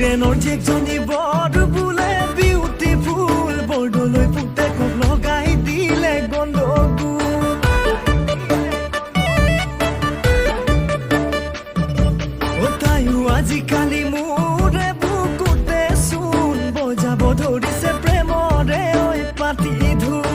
বিৰেনৰ জীয়েকজনী বৰ বোলে বিউটিফুল বৰ্ডলৈ পুতেকক লগাই দিলে গণ্ডগোল তাইও আজিকালি মোৰে বুকুতে চোন বজাব ধৰিছে প্ৰেমৰে ঐ পাতি ধুন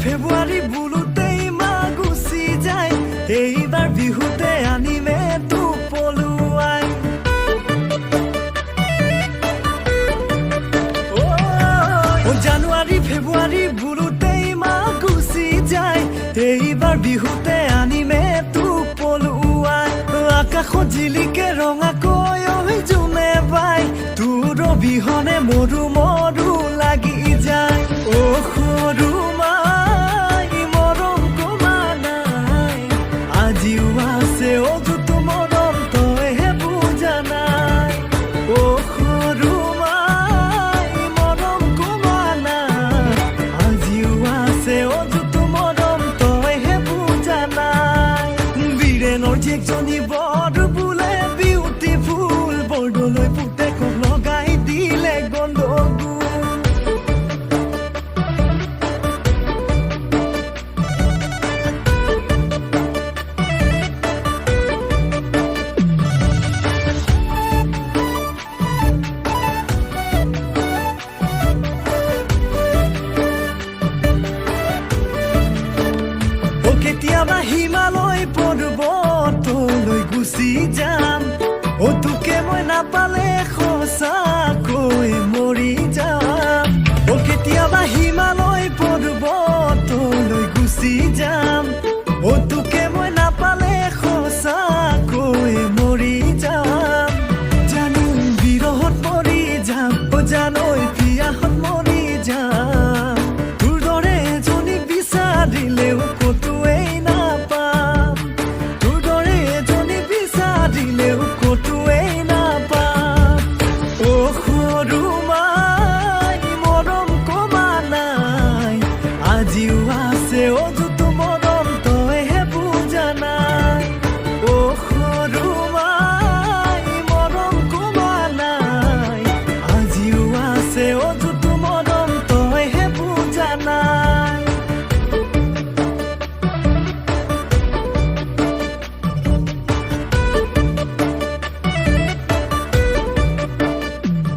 ফেব্ৰুৱাৰী বুলুতেই মা গুচি যায় এইবাৰ বিহুতে আনিমে তো পলুৱাই জানুৱাৰী ফেব্ৰুৱাৰী বুলুতেই মা গুচি যায় এইবাৰ বিহুতে আনিমে তো পলুৱাই আকাশত জিলিকি